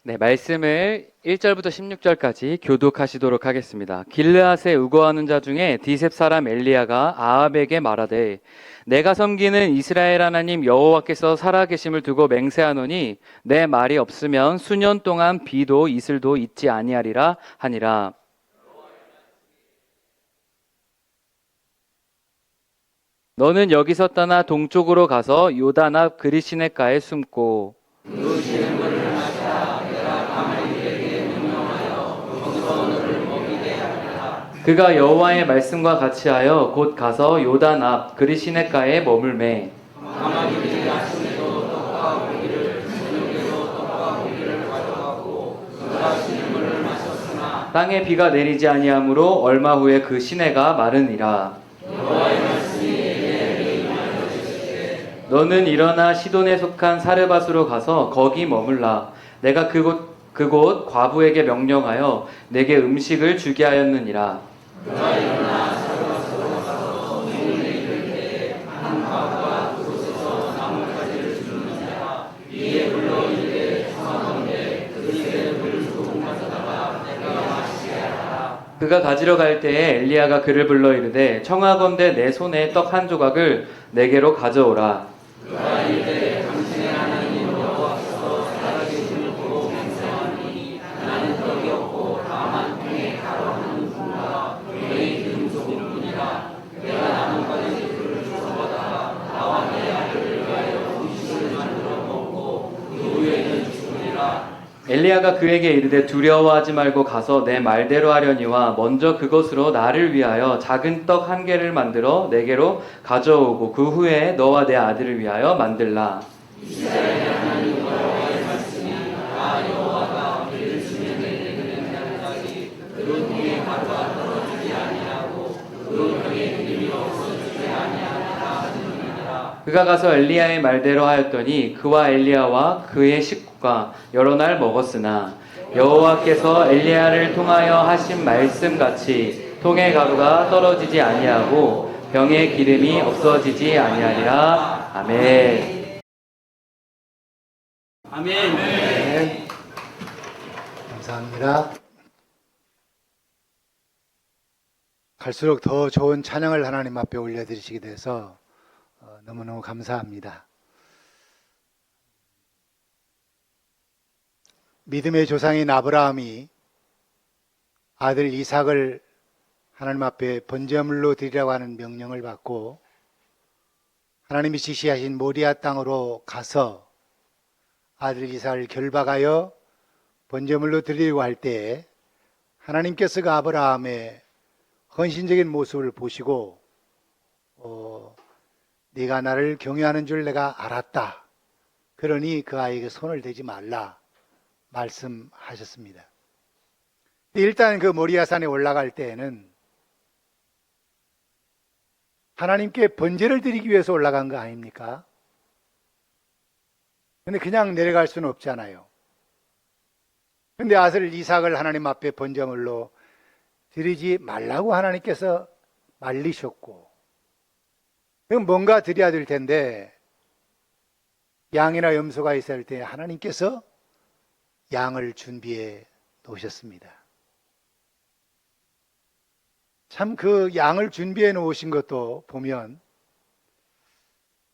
네, 말씀을 1절부터 16절까지 교독하시도록 하겠습니다. 길르앗에 우거하는 자 중에 디셉 사람 엘리야가 아합에게 말하되 내가 섬기는 이스라엘 하나님 여호와께서 살아계심을 두고 맹세하노니 내 말이 없으면 수년 동안 비도 이슬도 있지 아니하리라 하니라. 너는 여기서 떠나 동쪽으로 가서 요단 앞 그리시네가에 숨고 그가 여호와의 말씀과 같이 하여 곧 가서 요단 앞 그리시네가에 머물매 땅에 비가 내리지 아니하므로 얼마 후에 그 시내가 마르니라. 너는 일어나 시돈에 속한 사르밧으로 가서 거기 머물라. 내가 그곳 과부에게 명령하여 내게 음식을 주게 하였느니라. 그가 가지러 갈 때에 엘리야가 그를 불러 이르되 청하건대 내 손에 떡 한 조각을 내게로 가져오라. 엘리야가 그에게 이르되 두려워하지 말고 가서 내 말대로 하려니와 먼저 그것으로 나를 위하여 작은 떡 한 개를 만들어 내게로 가져오고 그 후에 너와 내 아들을 위하여 만들라. 그가 가서 엘리야의 말대로 하였더니 그와 엘리야와 그의 식구가 여러 날 먹었으나 여호와께서 엘리야를 통하여 하신 말씀같이 통의 가루가 떨어지지 아니하고 병의 기름이 없어지지 아니하리라. 아멘. 아멘. 네. 감사합니다. 갈수록 더 좋은 찬양을 하나님 앞에 올려드리시게 돼서 너무너무 감사합니다. 믿음의 조상인 아브라함이 아들 이삭을 하나님 앞에 번제물로 드리라고 하는 명령을 받고 하나님이 지시하신 모리아 땅으로 가서 아들 이삭을 결박하여 번제물로 드리려고 할 때에 하나님께서 그 아브라함의 헌신적인 모습을 보시고 네가 나를 경외하는 줄 내가 알았다. 그러니 그 아이에게 손을 대지 말라 말씀하셨습니다. 일단 그 모리아산에 올라갈 때에는 하나님께 번제를 드리기 위해서 올라간 거 아닙니까? 근데 그냥 내려갈 수는 없잖아요. 근데 아들 이삭을 하나님 앞에 번제물로 드리지 말라고 하나님께서 말리셨고, 그럼 뭔가 드려야 될 텐데 양이나 염소가 있어야 할 때 하나님께서 양을 준비해 놓으셨습니다. 참 그 양을 준비해 놓으신 것도 보면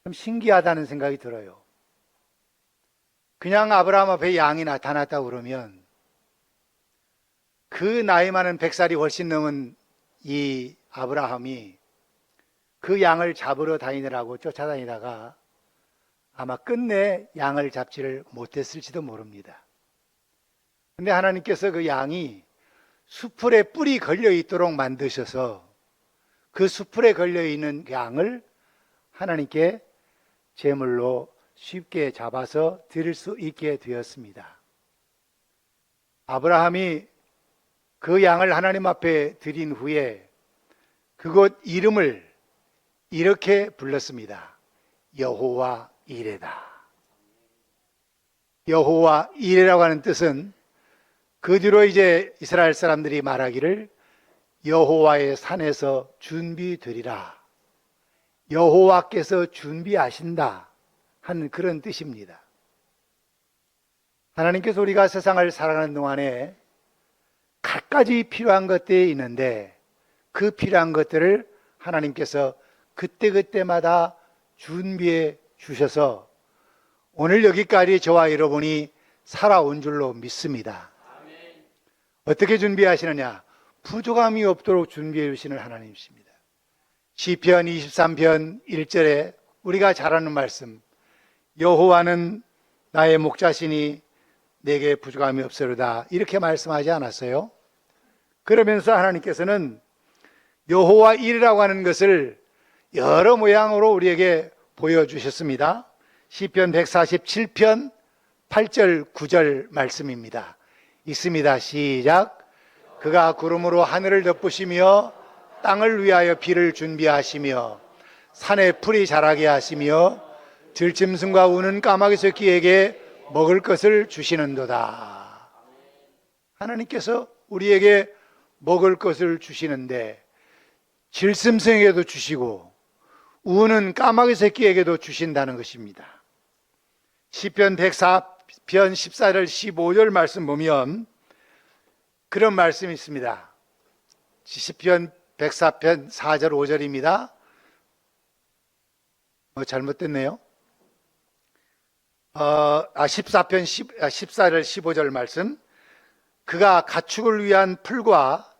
좀 신기하다는 생각이 들어요. 그냥 아브라함 앞에 양이 나타났다고 그러면 그 나이 많은 100살이 훨씬 넘은 이 아브라함이 그 양을 잡으러 다니느라고 쫓아다니다가 아마 끝내 양을 잡지를 못했을지도 모릅니다. 근데 하나님께서 그 양이 수풀에 뿔이 걸려 있도록 만드셔서 그 수풀에 걸려 있는 양을 하나님께 제물로 쉽게 잡아서 드릴 수 있게 되었습니다. 아브라함이 그 양을 하나님 앞에 드린 후에 그곳 이름을 이렇게 불렀습니다. 여호와 이레다. 여호와 이레라고 하는 뜻은 그 뒤로 이제 이스라엘 사람들이 말하기를 여호와의 산에서 준비되리라. 여호와께서 준비하신다 하는 그런 뜻입니다. 하나님께서 우리가 세상을 살아가는 동안에 갖가지 필요한 것들이 있는데 그 필요한 것들을 하나님께서 그때그때마다 준비해 주셔서 오늘 여기까지 저와 여러분이 살아온 줄로 믿습니다. 어떻게 준비하시느냐? 부족함이 없도록 준비해 주시는 하나님이십니다. 시편 23편 1절에 우리가 잘 아는 말씀, 여호와는 나의 목자시니 내게 부족함이 없으리다, 이렇게 말씀하지 않았어요? 그러면서 하나님께서는 여호와 일이라고 하는 것을 여러 모양으로 우리에게 보여주셨습니다. 시편 147편 8절 9절 말씀입니다. 읽습니다. 시작. 그가 구름으로 하늘을 덮으시며 땅을 위하여 비를 준비하시며 산에 풀이 자라게 하시며 들짐승과 우는 까마귀 새끼에게 먹을 것을 주시는도다. 하나님께서 우리에게 먹을 것을 주시는데 질짐승에게도 주시고 우는 까마귀 새끼에게도 주신다는 것입니다. 시편 104편 14절 15절 말씀 보면 그런 말씀이 있습니다. 시편 104편 4절 5절입니다. 잘못됐네요. 14편 14절 15절 말씀. 그가 가축을 위한 풀과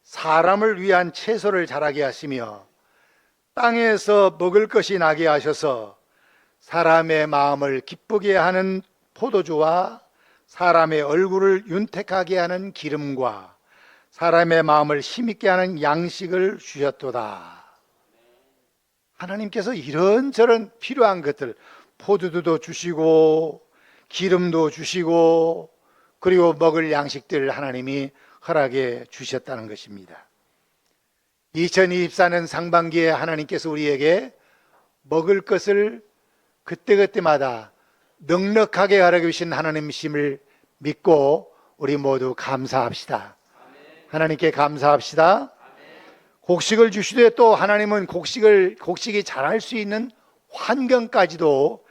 사람을 위한 채소를 자라게 하시며 땅에서 먹을 것이 나게 하셔서 사람의 마음을 기쁘게 하는 포도주와 사람의 얼굴을 윤택하게 하는 기름과 사람의 마음을 힘있게 하는 양식을 주셨도다. 하나님께서 이런저런 필요한 것들, 포도주도 주시고 기름도 주시고 그리고 먹을 양식들을 하나님이 허락해 주셨다는 것입니다. 2024년 상반기에 하나님께서 우리에게 먹을 것을 그때그때마다 넉넉하게 허락해 주신 하나님이심을 믿고 우리 모두 감사합시다. 하나님께 감사합시다. 곡식을 주시되 또 하나님은 곡식이 자랄 수 있는 환경까지도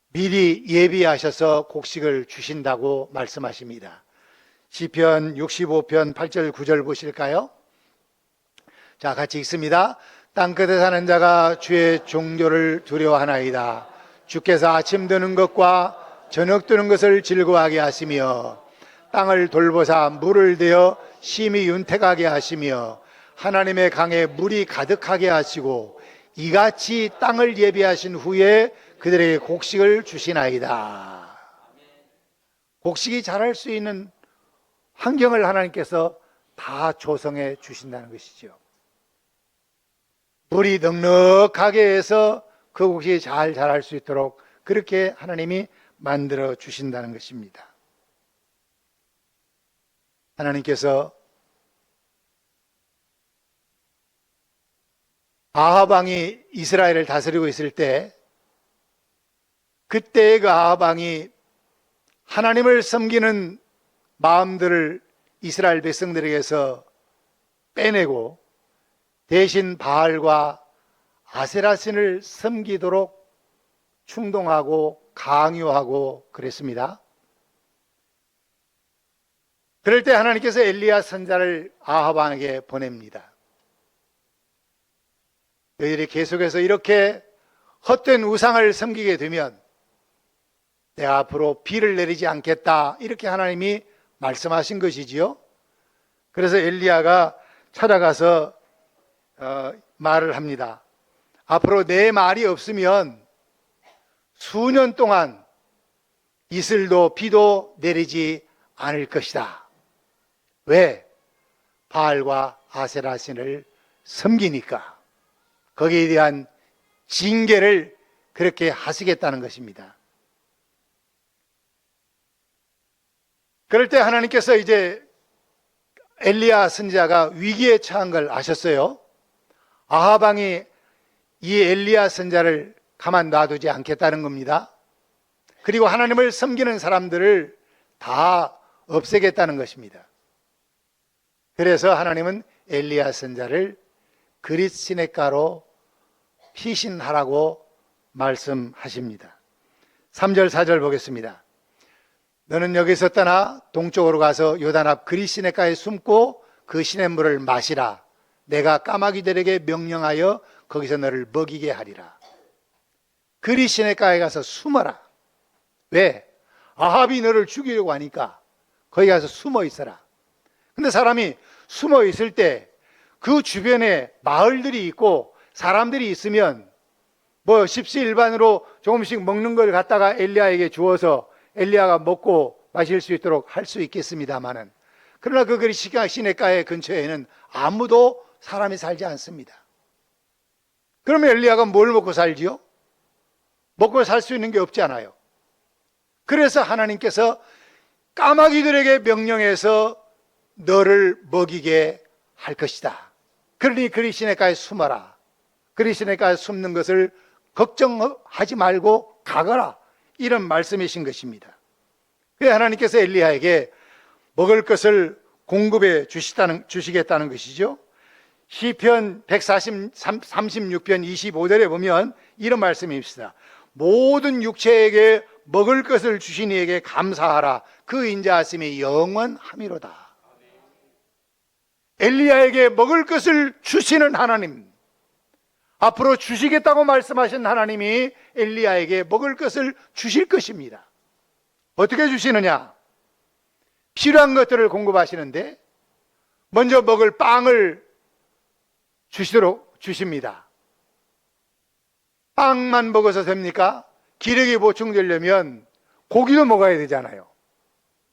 미리 예비하셔서 곡식을 주신다고 말씀하십니다. 시편 65편 8절 9절 보실까요? 자, 같이 읽습니다. 땅끝에 사는 자가 주의 종교를 두려워하나이다. 주께서 아침 드는 것과 저녁 드는 것을 즐거워하게 하시며 땅을 돌보사 물을 대어 심히 윤택하게 하시며 하나님의 강에 물이 가득하게 하시고 이같이 땅을 예비하신 후에 그들에게 곡식을 주시나이다. 곡식이 자랄 수 있는 환경을 하나님께서 다 조성해 주신다는 것이죠. 물이 넉넉하게 해서 그 곡식이 잘 자랄 수 있도록 그렇게 하나님이 만들어 주신다는 것입니다. 하나님께서 아합 왕이 이스라엘을 다스리고 있을 때 그때의 그 아합 왕이 하나님을 섬기는 마음들을 이스라엘 백성들에게서 빼내고 대신 바알과 아세라 신을 섬기도록 충동하고 강요하고 그랬습니다. 그럴 때 하나님께서 엘리야 선지자를 아합 왕에게 보냅니다. 너희들이 계속해서 이렇게 헛된 우상을 섬기게 되면 내가 앞으로 비를 내리지 않겠다, 이렇게 하나님이 말씀하신 것이지요. 그래서 엘리야가 찾아가서 말을 합니다. 앞으로 내 말이 없으면 수년 동안 이슬도 비도 내리지 않을 것이다. 왜? 바알과 아세라 신을 섬기니까. 거기에 대한 징계를 그렇게 하시겠다는 것입니다. 그럴 때 하나님께서 이제 엘리야 선지자가 위기에 처한 걸 아셨어요. 아합 왕이 이 엘리야 선지자를 가만 놔두지 않겠다는 겁니다. 그리고 하나님을 섬기는 사람들을 다 없애겠다는 것입니다. 그래서 하나님은 엘리야 선지자를 그릿 시냇가로 피신하라고 말씀하십니다. 3절 4절 보겠습니다. 너는 여기서 떠나 동쪽으로 가서 요단 앞 그리 시내가에 숨고 그 시냇물을 마시라. 내가 까마귀들에게 명령하여 거기서 너를 먹이게 하리라. 그리 시내가에 가서 숨어라. 왜? 아합이 너를 죽이려고 하니까 거기 가서 숨어 있어라. 근데 사람이 숨어 있을 때 그 주변에 마을들이 있고 사람들이 있으면 뭐 십시일반으로 조금씩 먹는 걸 갖다가 엘리야에게 주어서 엘리야가 먹고 마실 수 있도록 할 수 있겠습니다만은, 그러나 그 그리 시내가의 근처에는 아무도 사람이 살지 않습니다. 그러면 엘리야가 뭘 먹고 살지요? 먹고 살 수 있는 게 없잖아요. 그래서 하나님께서 까마귀들에게 명령해서 너를 먹이게 할 것이다. 그러니 그리 시내가에 숨어라. 그리 시내가에 숨는 것을 걱정하지 말고 가거라. 이런 말씀이신 것입니다. 그래서 하나님께서 엘리야에게 먹을 것을 공급해 주시겠다는 것이죠. 시편 136편 25절에 보면 이런 말씀이 있습니다. 모든 육체에게 먹을 것을 주신 이에게 감사하라. 그 인자하심이 영원함이로다. 엘리야에게 먹을 것을 주시는 하나님, 앞으로 주시겠다고 말씀하신 하나님이 엘리야에게 먹을 것을 주실 것입니다. 어떻게 주시느냐? 필요한 것들을 공급하시는데 먼저 먹을 빵을 주시도록 주십니다. 빵만 먹어서 됩니까? 기력이 보충되려면 고기도 먹어야 되잖아요.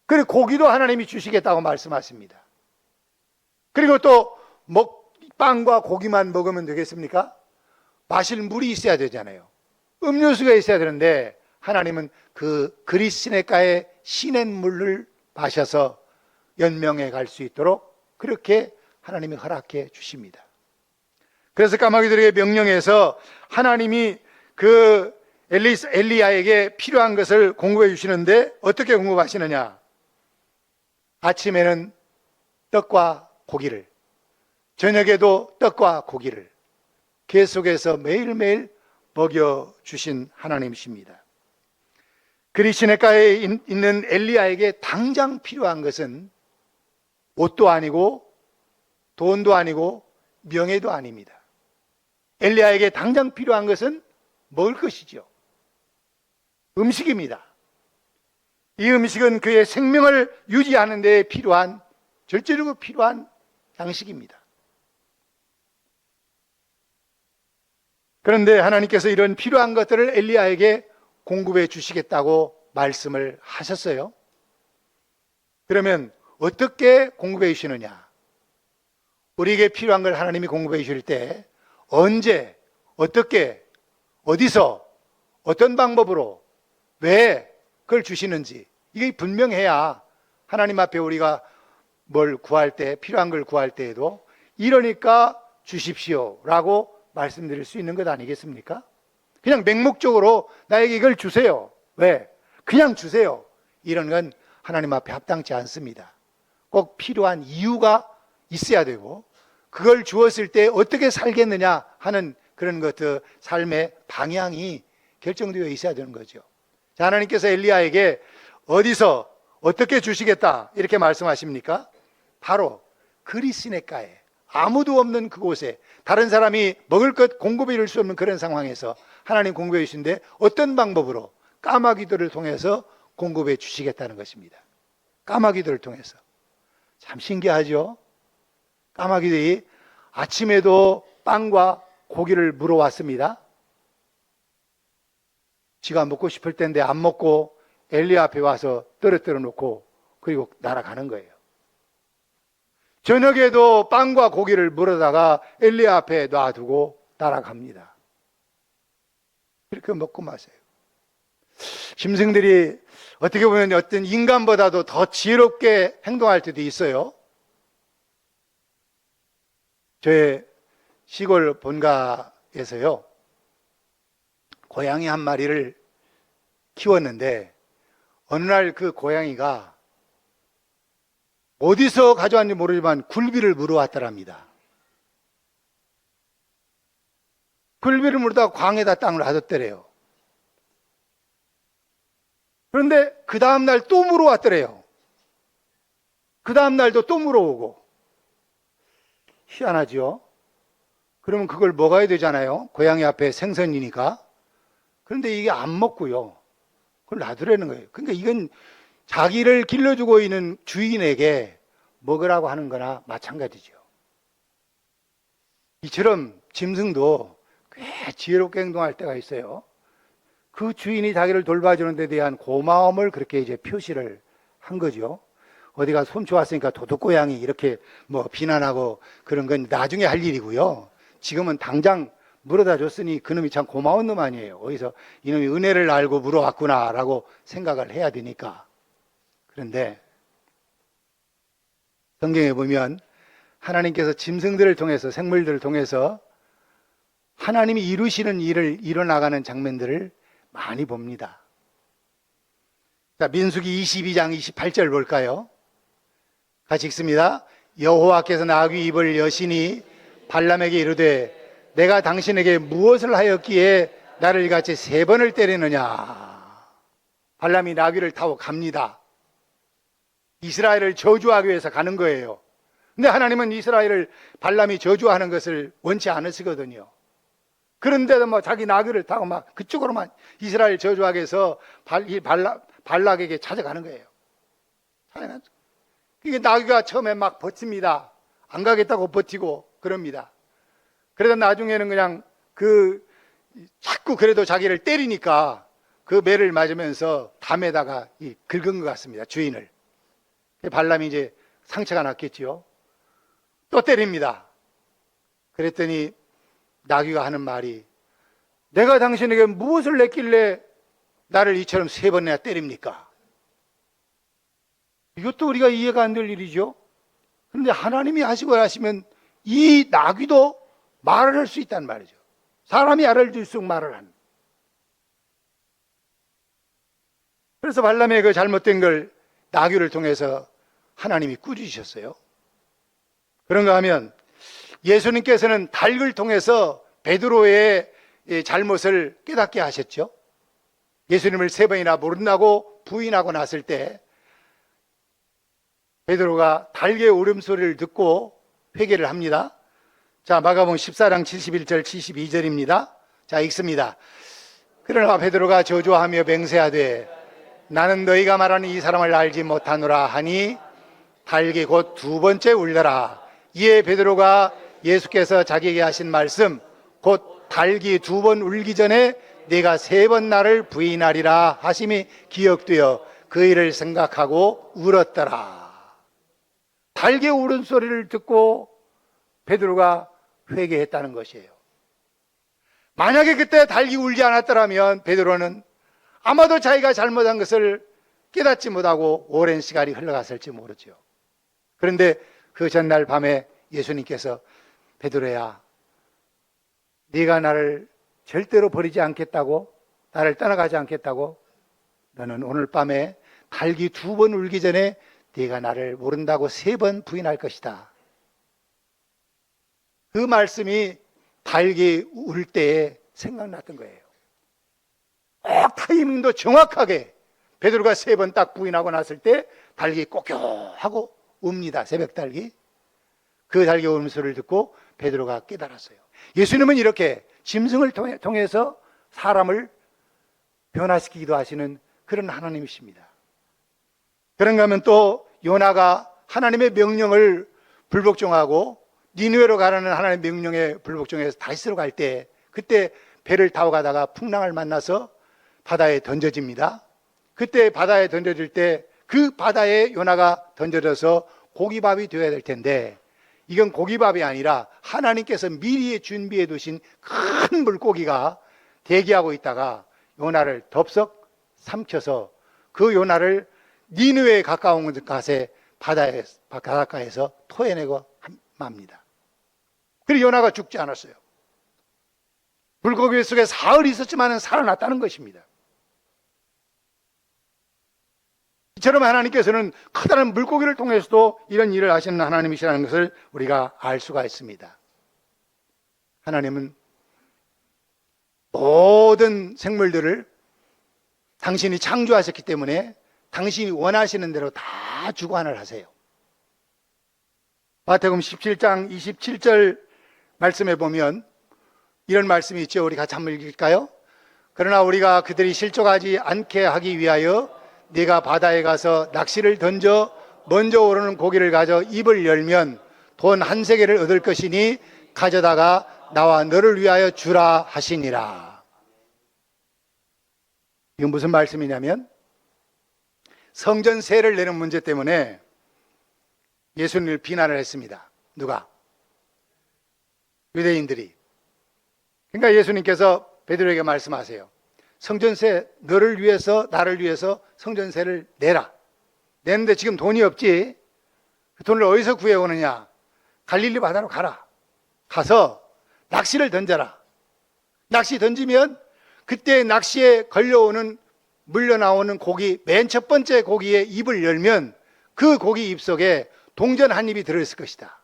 그리고 고기도 하나님이 주시겠다고 말씀하십니다. 그리고 또 빵과 고기만 먹으면 되겠습니까? 마실 물이 있어야 되잖아요. 음료수가 있어야 되는데 하나님은 그 그리 시내가의 시냇물을 마셔서 연명해 갈 수 있도록 그렇게 하나님이 허락해 주십니다. 그래서 까마귀들에게 명령해서 하나님이 그 엘리야에게 필요한 것을 공급해 주시는데 어떻게 공급하시느냐? 아침에는 떡과 고기를, 저녁에도 떡과 고기를 계속해서 매일매일 먹여주신 하나님이십니다. 그리 시내가에 있는 엘리야에게 당장 필요한 것은 옷도 아니고 돈도 아니고 명예도 아닙니다. 엘리야에게 당장 필요한 것은 먹을 것이죠. 음식입니다. 이 음식은 그의 생명을 유지하는 데 필요한, 절대적으로 필요한 양식입니다. 그런데 하나님께서 이런 필요한 것들을 엘리야에게 공급해 주시겠다고 말씀을 하셨어요. 그러면 어떻게 공급해 주시느냐? 우리에게 필요한 걸 하나님이 공급해 주실 때 언제, 어떻게, 어디서, 어떤 방법으로, 왜 그걸 주시는지 이게 분명해야 하나님 앞에 우리가 뭘 구할 때, 필요한 걸 구할 때에도 이러니까 주십시오 라고 말씀드릴 수 있는 것 아니겠습니까? 그냥 맹목적으로 나에게 이걸 주세요. 왜? 그냥 주세요. 이런 건 하나님 앞에 합당치 않습니다. 꼭 필요한 이유가 있어야 되고 그걸 주었을 때 어떻게 살겠느냐 하는 그런 것들, 삶의 방향이 결정되어 있어야 되는 거죠. 자, 하나님께서 엘리야에게 어디서 어떻게 주시겠다 이렇게 말씀하십니까? 바로 그리 시내가에, 아무도 없는 그곳에, 다른 사람이 먹을 것 공급해 줄 수 없는 그런 상황에서 하나님 공급해 주신데 어떤 방법으로? 까마귀들을 통해서 공급해 주시겠다는 것입니다. 까마귀들을 통해서. 참 신기하죠? 까마귀들이 아침에도 빵과 고기를 물어왔습니다. 지가 먹고 싶을 텐데 안 먹고 엘리야 앞에 와서 떨어뜨려 놓고 그리고 날아가는 거예요. 저녁에도 빵과 고기를 물어다가 엘리야 앞에 놔두고 날아갑니다. 그렇게 먹고 마세요. 짐승들이 어떻게 보면 어떤 인간보다도 더 지혜롭게 행동할 때도 있어요. 저의 시골 본가에서요, 고양이 한 마리를 키웠는데 어느 날 그 고양이가 어디서 가져왔는지 모르지만 굴비를 물어왔더랍니다. 굴비를 물다가 광에다 땅을 놔뒀더래요. 그런데 그 다음날 또 물어왔더래요. 그 다음날도 또 물어오고. 희한하죠? 그러면 그걸 먹어야 되잖아요. 고양이 앞에 생선이니까. 그런데 이게 안 먹고요. 그걸 놔두라는 거예요. 그러니까 이건 자기를 길러주고 있는 주인에게 먹으라고 하는 거나 마찬가지죠. 이처럼 짐승도 꽤 지혜롭게 행동할 때가 있어요. 그 주인이 자기를 돌봐주는 데 대한 고마움을 그렇게 이제 표시를 한 거죠. 어디가 솜씨 왔으니까 도둑고양이 이렇게 뭐 비난하고 그런 건 나중에 할 일이고요. 지금은 당장 물어다 줬으니 그놈이 참 고마운 놈 아니에요. 어디서 이놈이 은혜를 알고 물어왔구나 라고 생각을 해야 되니까. 그런데 성경에 보면 하나님께서 짐승들을 통해서, 생물들을 통해서 하나님이 이루시는 일을 이뤄나가는 장면들을 많이 봅니다. 자, 민수기 22장 28절 볼까요? 같이 읽습니다. 여호와께서 나귀 입을 여시니 발람에게 이르되 내가 당신에게 무엇을 하였기에 나를 이같이 3번을 때리느냐. 발람이 나귀를 타고 갑니다. 이스라엘을 저주하기 위해서 가는 거예요. 근데 하나님은 이스라엘을 발람이 저주하는 것을 원치 않으시거든요. 그런데도 뭐 자기 나귀를 타고 막 그쪽으로만 이스라엘 저주하기 위해서 발락에게 찾아가는 거예요. 이게 나귀가 처음에 막 버팁니다. 안 가겠다고 버티고 그럽니다. 그러다 나중에는 그냥 자꾸 그래도 자기를 때리니까 그 매를 맞으면서 담에다가 긁은 것 같습니다. 주인을. 발람이 이제 상처가 났겠지요. 또 때립니다. 그랬더니 나귀가 하는 말이 내가 당신에게 무엇을 냈길래 나를 이처럼 3번이나 때립니까? 이것도 우리가 이해가 안 될 일이죠. 그런데 하나님이 하시고 하시면 이 나귀도 말을 할 수 있단 말이죠. 사람이 알아들을수록 말을 하는. 그래서 발람의 그 잘못된 걸 나귀를 통해서 하나님이 꾸짖으셨어요. 그런가 하면 예수님께서는 닭을 통해서 베드로의 잘못을 깨닫게 하셨죠. 예수님을 3번이나 모른다고 부인하고 났을 때 베드로가 닭의 울음소리를 듣고 회개를 합니다. 자, 마가복음 14장 71절 72절입니다. 자, 읽습니다. 그러나 베드로가 저주하며 맹세하되 나는 너희가 말하는 이 사람을 알지 못하노라 하니 닭이 곧 2번째 울더라. 이에 베드로가 예수께서 자기에게 하신 말씀 곧 닭이 2번 울기 전에 네가 3번 나를 부인하리라 하심이 기억되어 그 일을 생각하고 울었더라. 닭의 울음소리를 듣고 베드로가 회개했다는 것이에요. 만약에 그때 닭이 울지 않았더라면 베드로는 아마도 자기가 잘못한 것을 깨닫지 못하고 오랜 시간이 흘러갔을지 모르죠. 그런데 그 전날 밤에 예수님께서 베드로야, 네가 나를 절대로 버리지 않겠다고, 나를 떠나가지 않겠다고, 너는 오늘 밤에 닭이 2번 울기 전에 네가 나를 모른다고 3번 부인할 것이다. 그 말씀이 닭이 울 때에 생각났던 거예요. 꼭 타이밍도 정확하게 베드로가 3번 딱 부인하고 났을 때 닭이 꼬껴하고 웁니다. 새벽 닭이. 그 닭의 울음소리를 듣고 베드로가 깨달았어요. 예수님은 이렇게 짐승을 통해서 사람을 변화시키기도 하시는 그런 하나님이십니다. 그런가 하면 또 요나가 하나님의 명령을 불복종하고 니느웨로 가라는 하나님의 명령에 불복종해서 다시스로 갈 때 그때 배를 타고 가다가 풍랑을 만나서 바다에 던져집니다. 그때 바다에 던져질 때 그 바다에 요나가 던져져서 고기밥이 되어야 될 텐데 이건 고기밥이 아니라 하나님께서 미리 준비해 두신 큰 물고기가 대기하고 있다가 요나를 덥석 삼켜서 그 요나를 니느웨에 가까운 곳에 바닷가에서 토해내고 맙니다. 그리고 요나가 죽지 않았어요. 물고기 속에 사흘 있었지만 살아났다는 것입니다. 이처럼 하나님께서는 커다란 물고기를 통해서도 이런 일을 하시는 하나님이시라는 것을 우리가 알 수가 있습니다. 하나님은 모든 생물들을 당신이 창조하셨기 때문에 당신이 원하시는 대로 다 주관을 하세요. 마태복음 17장 27절 말씀에 보면 이런 말씀이 있죠. 우리 같이 한번 읽을까요? 그러나 우리가 그들이 실족하지 않게 하기 위하여 네가 바다에 가서 낚시를 던져 먼저 오르는 고기를 가져 입을 열면 돈 한 세겔을 얻을 것이니 가져다가 나와 너를 위하여 주라 하시니라. 이건 무슨 말씀이냐면 성전세를 내는 문제 때문에 예수님을 비난을 했습니다. 누가? 유대인들이. 그러니까 예수님께서 베드로에게 말씀하세요. 성전세 너를 위해서 나를 위해서 성전세를 내라. 내는데 지금 돈이 없지. 그 돈을 어디서 구해오느냐? 갈릴리 바다로 가라. 가서 낚시를 던져라. 낚시 던지면 그때 낚시에 걸려오는 물려나오는 고기, 맨 첫 번째 고기의 입을 열면 그 고기 입 속에 동전 한 입이 들어있을 것이다.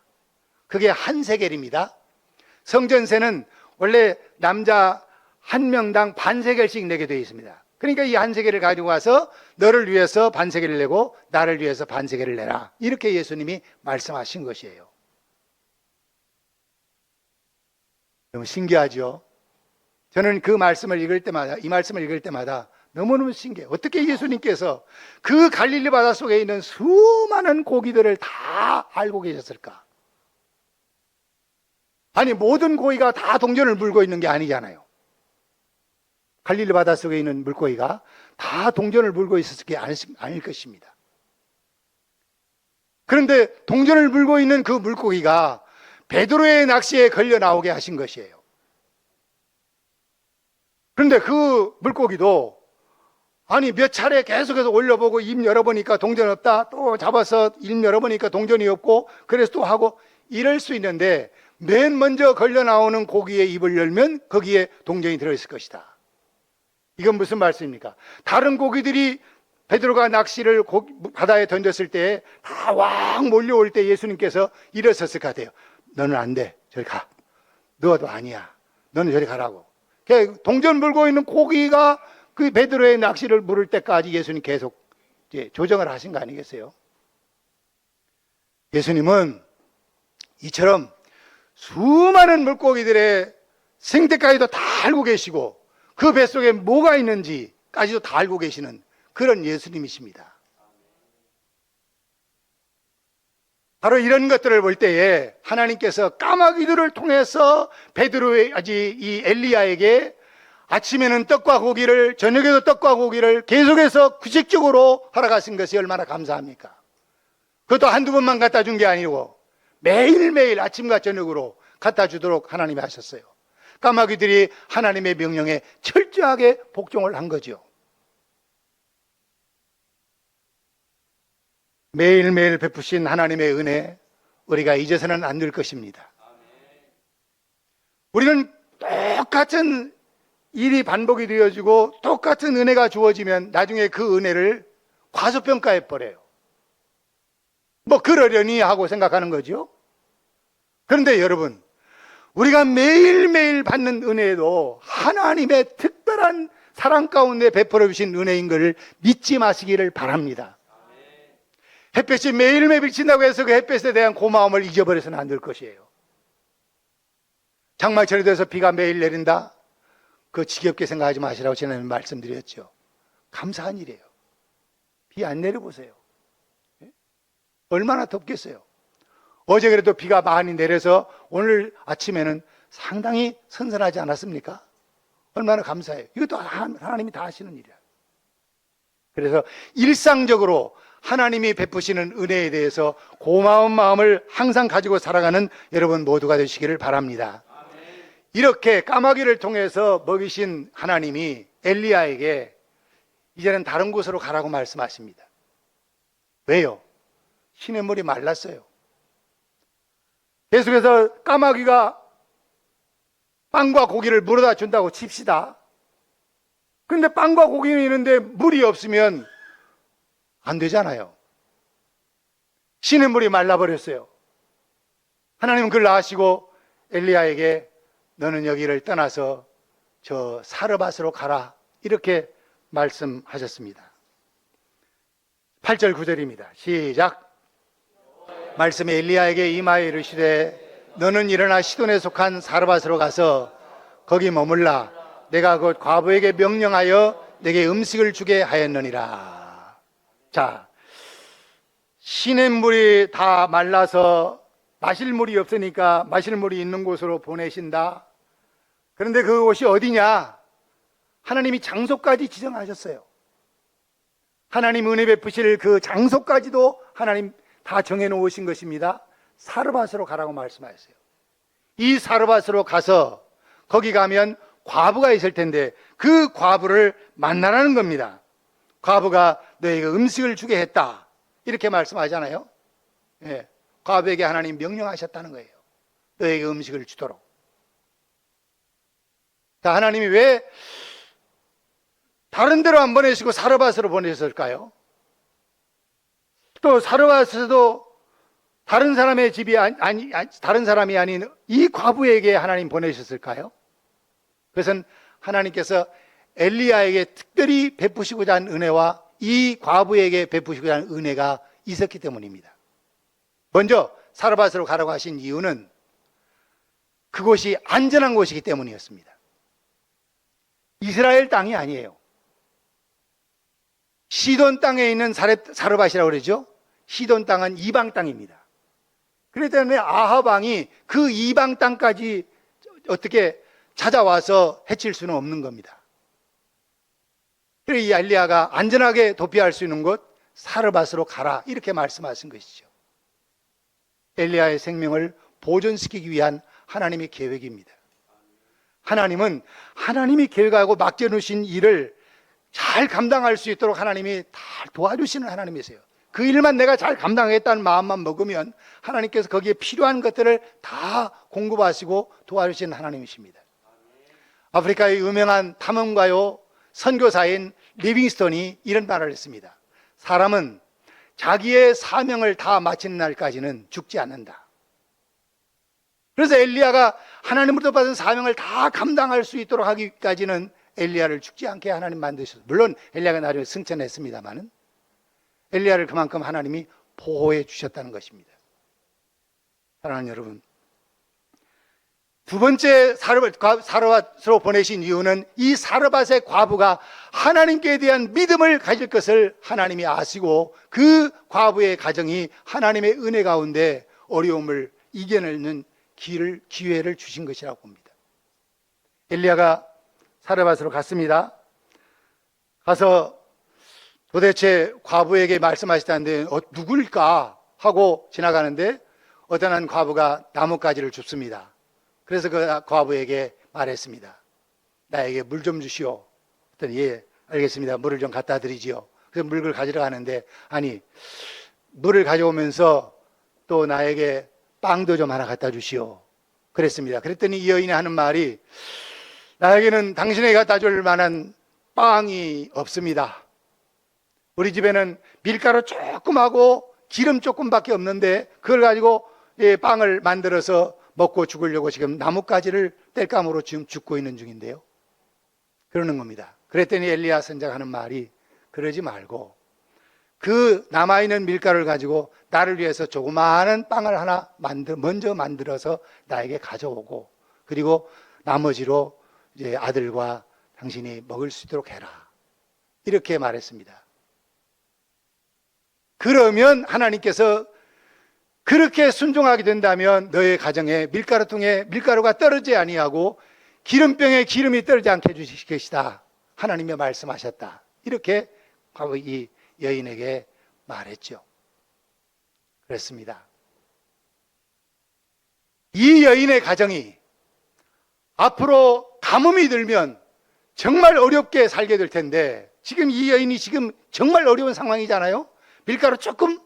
그게 한 세겔입니다. 성전세는 원래 남자 한 명당 반 세겔씩 내게 되어 있습니다. 그러니까 이 한 세겔을 가지고 와서 너를 위해서 반 세겔을 내고 나를 위해서 반 세겔을 내라. 이렇게 예수님이 말씀하신 것이에요. 너무 신기하죠? 저는 그 말씀을 읽을 때마다, 이 말씀을 읽을 때마다 너무너무 신기해요. 어떻게 예수님께서 그 갈릴리 바다 속에 있는 수많은 고기들을 다 알고 계셨을까? 아니, 모든 고기가 다 동전을 물고 있는 게 아니잖아요. 갈릴리 바다 속에 있는 물고기가 다 동전을 물고 있었을 게 아닐 것입니다. 그런데 동전을 물고 있는 그 물고기가 베드로의 낚시에 걸려 나오게 하신 것이에요. 그런데 그 물고기도 아니 몇 차례 계속해서 올려보고 입 열어보니까 동전 없다. 또 잡아서 입 열어보니까 동전이 없고 그래서 또 하고 이럴 수 있는데 맨 먼저 걸려 나오는 고기의 입을 열면 거기에 동전이 들어있을 것이다. 이건 무슨 말씀입니까? 다른 고기들이 베드로가 낚시를 바다에 던졌을 때 다 왕 몰려올 때 예수님께서 일어섰을 것 같아요. 너는 안 돼. 저리 가. 너도 아니야. 너는 저리 가라고. 동전 물고 있는 고기가 그 베드로의 낚시를 물을 때까지 예수님 계속 조정을 하신 거 아니겠어요? 예수님은 이처럼 수많은 물고기들의 생태까지도 다 알고 계시고 그 뱃속에 뭐가 있는지까지도 다 알고 계시는 그런 예수님이십니다. 바로 이런 것들을 볼 때에 하나님께서 까마귀들을 통해서 베드로의 이 엘리야에게 아침에는 떡과 고기를 저녁에도 떡과 고기를 계속해서 구식적으로 허락하신 것이 얼마나 감사합니까? 그것도 한두 번만 갖다 준 게 아니고 매일매일 아침과 저녁으로 갖다 주도록 하나님이 하셨어요. 까마귀들이 하나님의 명령에 철저하게 복종을 한 거죠. 매일매일 베푸신 하나님의 은혜, 우리가 잊어서는 안 될 것입니다. 우리는 똑같은 일이 반복이 되어지고 똑같은 은혜가 주어지면 나중에 그 은혜를 과소평가해 버려요. 뭐 그러려니 하고 생각하는 거죠. 그런데 여러분, 우리가 매일매일 받는 은혜도 하나님의 특별한 사랑 가운데 베풀어 주신 은혜인 것을 믿지 마시기를 바랍니다. 햇볕이 매일매일 비친다고 해서 그 햇볕에 대한 고마움을 잊어버려서는 안 될 것이에요. 장마철이 돼서 비가 매일 내린다? 그거 지겹게 생각하지 마시라고 지난번에 말씀드렸죠. 감사한 일이에요. 비 안 내려보세요. 얼마나 덥겠어요. 어제 그래도 비가 많이 내려서 오늘 아침에는 상당히 선선하지 않았습니까? 얼마나 감사해요. 이것도 하나님이 다 하시는 일이야. 그래서 일상적으로 하나님이 베푸시는 은혜에 대해서 고마운 마음을 항상 가지고 살아가는 여러분 모두가 되시기를 바랍니다. 이렇게 까마귀를 통해서 먹이신 하나님이 엘리야에게 이제는 다른 곳으로 가라고 말씀하십니다. 왜요? 시냇물이 말랐어요. 계속해서 까마귀가 빵과 고기를 물어다 준다고 칩시다. 그런데 빵과 고기는 있는데 물이 없으면 안 되잖아요. 시냇물이 말라버렸어요. 하나님은 그걸 아시고 엘리야에게 너는 여기를 떠나서 저 사르밧으로 가라. 이렇게 말씀하셨습니다. 8절 9절입니다. 시작. 말씀이 엘리야에게 임하여 이르시되 너는 일어나 시돈에 속한 사르밧으로 가서 거기 머물라. 내가 곧 과부에게 명령하여 내게 음식을 주게 하였느니라. 자, 시냇물이 다 말라서 마실 물이 없으니까 마실 물이 있는 곳으로 보내신다. 그런데 그곳이 어디냐? 하나님이 장소까지 지정하셨어요. 하나님 은혜 베푸실 그 장소까지도 하나님 다 정해놓으신 것입니다. 사르밧으로 가라고 말씀하셨어요. 이 사르밧으로 가서 거기 가면 과부가 있을 텐데 그 과부를 만나라는 겁니다. 과부가 너에게 음식을 주게 했다, 이렇게 말씀하잖아요. 예, 과부에게 하나님 명령하셨다는 거예요. 너에게 음식을 주도록. 자, 하나님이 왜 다른 데로 안 보내시고 사르밧으로 보내셨을까요? 또 사르밧에도 다른 사람의 집이 다른 사람이 아닌 이 과부에게 하나님 보내셨을까요? 그것은 하나님께서 엘리야에게 특별히 베푸시고자 하는 은혜와 이 과부에게 베푸시고자 하는 은혜가 있었기 때문입니다. 먼저 사르밧으로 가라고 하신 이유는 그곳이 안전한 곳이기 때문이었습니다. 이스라엘 땅이 아니에요. 시돈 땅에 있는 사르밧이라고 그러죠. 시돈 땅은 이방 땅입니다. 그렇기 때문에 아합 왕이 그 이방 땅까지 어떻게 찾아와서 해칠 수는 없는 겁니다. 그래서 이 엘리야가 안전하게 도피할 수 있는 곳 사르밧으로 가라, 이렇게 말씀하신 것이죠. 엘리야의 생명을 보존시키기 위한 하나님의 계획입니다. 하나님은 하나님이 계획하고 맡겨놓으신 일을 잘 감당할 수 있도록 하나님이 다 도와주시는 하나님이세요. 그 일만 내가 잘 감당하겠다는 마음만 먹으면 하나님께서 거기에 필요한 것들을 다 공급하시고 도와주시는 하나님이십니다. 아프리카의 유명한 탐험가요 선교사인 리빙스턴이 이런 말을 했습니다. 사람은 자기의 사명을 다 마치는 날까지는 죽지 않는다. 그래서 엘리야가 하나님으로부터 받은 사명을 다 감당할 수 있도록 하기까지는 엘리야를 죽지 않게 하나님 만드셨어요. 물론 엘리야가 나중에 승천했습니다만은 엘리야를 그만큼 하나님이 보호해 주셨다는 것입니다. 사랑하는 여러분, 두 번째 사르밧으로 보내신 이유는 이 사르밧의 과부가 하나님께 대한 믿음을 가질 것을 하나님이 아시고 그 과부의 가정이 하나님의 은혜 가운데 어려움을 이겨내는 기회를 주신 것이라고 봅니다. 엘리야가 사르밧으로 갔습니다. 가서 도대체 과부에게 말씀하시다는데 누굴까 하고 지나가는데 어떤 한 과부가 나뭇가지를 줍습니다. 그래서 그 과부에게 말했습니다. 나에게 물 좀 주시오. 그랬더니 예, 알겠습니다. 물을 좀 갖다 드리지요. 그래서 물을 가지러 가는데 아니, 물을 가져오면서 또 나에게 빵도 좀 하나 갖다 주시오. 그랬습니다. 그랬더니 이 여인이 하는 말이 나에게는 당신에게 갖다 줄 만한 빵이 없습니다. 우리 집에는 밀가루 조금하고 기름 조금밖에 없는데 그걸 가지고 빵을 만들어서 먹고 죽으려고 지금 나뭇가지를 땔감으로 지금 죽고 있는 중인데요. 그러는 겁니다. 그랬더니 엘리야 선자가 하는 말이 그러지 말고 그 남아있는 밀가루를 가지고 나를 위해서 조그마한 빵을 하나 먼저 만들어서 나에게 가져오고 그리고 나머지로 이제 아들과 당신이 먹을 수 있도록 해라. 이렇게 말했습니다. 그러면 하나님께서 그렇게 순종하게 된다면 너의 가정에 밀가루통에 밀가루가 떨어지지 아니하고 기름병에 기름이 떨어지지 않게 해주실 것이다. 하나님이 말씀하셨다. 이렇게 이 여인에게 말했죠. 그렇습니다. 이 여인의 가정이 앞으로 가뭄이 들면 정말 어렵게 살게 될 텐데 지금 이 여인이 지금 정말 어려운 상황이잖아요. 밀가루 조금,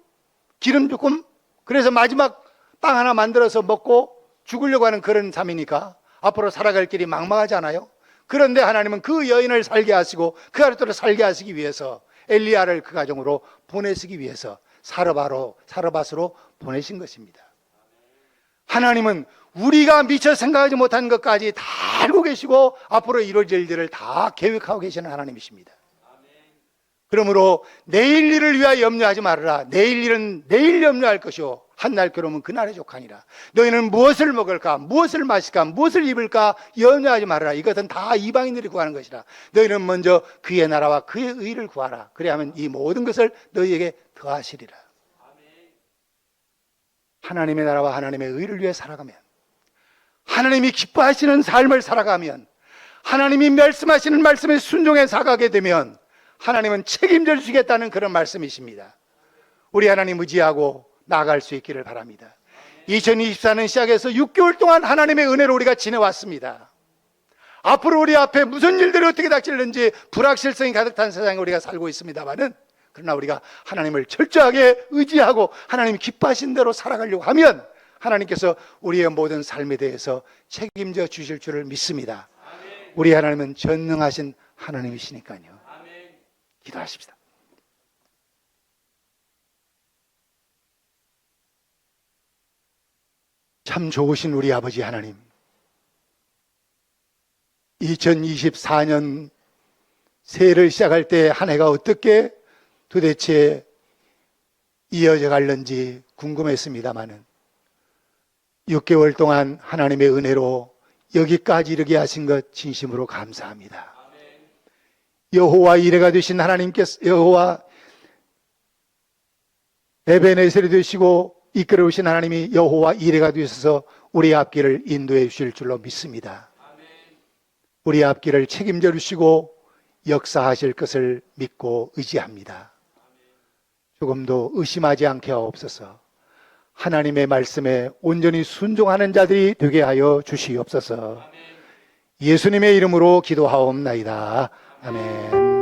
기름 조금, 그래서 마지막 빵 하나 만들어서 먹고 죽으려고 하는 그런 삶이니까 앞으로 살아갈 길이 막막하잖아요. 그런데 하나님은 그 여인을 살게 하시고 그 아들을 살게 하시기 위해서 엘리야를 그 가정으로 보내시기 위해서 사르밧으로 보내신 것입니다. 하나님은 우리가 미처 생각하지 못한 것까지 다 알고 계시고 앞으로 이루어질 일들을 다 계획하고 계시는 하나님이십니다. 그러므로 내일 일을 위하여 염려하지 말아라. 내일 일은 내일 염려할 것이요 한날 괴로움은 그날의 족하니라. 너희는 무엇을 먹을까, 무엇을 마실까, 무엇을 입을까 염려하지 말아라. 이것은 다 이방인들이 구하는 것이라. 너희는 먼저 그의 나라와 그의 의를 구하라. 그래야만 이 모든 것을 너희에게 더하시리라. 하나님의 나라와 하나님의 의를 위해 살아가면, 하나님이 기뻐하시는 삶을 살아가면, 하나님이 말씀하시는 말씀에 순종해 살아가게 되면 하나님은 책임져 주시겠다는 그런 말씀이십니다. 우리 하나님 의지하고 나아갈 수 있기를 바랍니다. 2024년 시작해서 6개월 동안 하나님의 은혜로 우리가 지내왔습니다. 앞으로 우리 앞에 무슨 일들이 어떻게 닥칠는지 불확실성이 가득 찬 세상에 우리가 살고 있습니다만은, 그러나 우리가 하나님을 철저하게 의지하고 하나님이 기뻐하신 대로 살아가려고 하면 하나님께서 우리의 모든 삶에 대해서 책임져 주실 줄을 믿습니다. 우리 하나님은 전능하신 하나님이시니까요. 기도하십시다. 참 좋으신 우리 아버지 하나님, 2024년 새해를 시작할 때 한 해가 어떻게 도대체 이어져 갈는지 궁금했습니다마는 6개월 동안 하나님의 은혜로 여기까지 이르게 하신 것 진심으로 감사합니다. 여호와 이레가 되신 하나님께서, 여호와 에베네셀이 되시고 이끌어 오신 하나님이 여호와 이레가 되셔서 우리 앞길을 인도해 주실 줄로 믿습니다. 우리 앞길을 책임져 주시고 역사하실 것을 믿고 의지합니다. 조금도 의심하지 않게 하옵소서. 하나님의 말씀에 온전히 순종하는 자들이 되게 하여 주시옵소서. 예수님의 이름으로 기도하옵나이다. 아멘.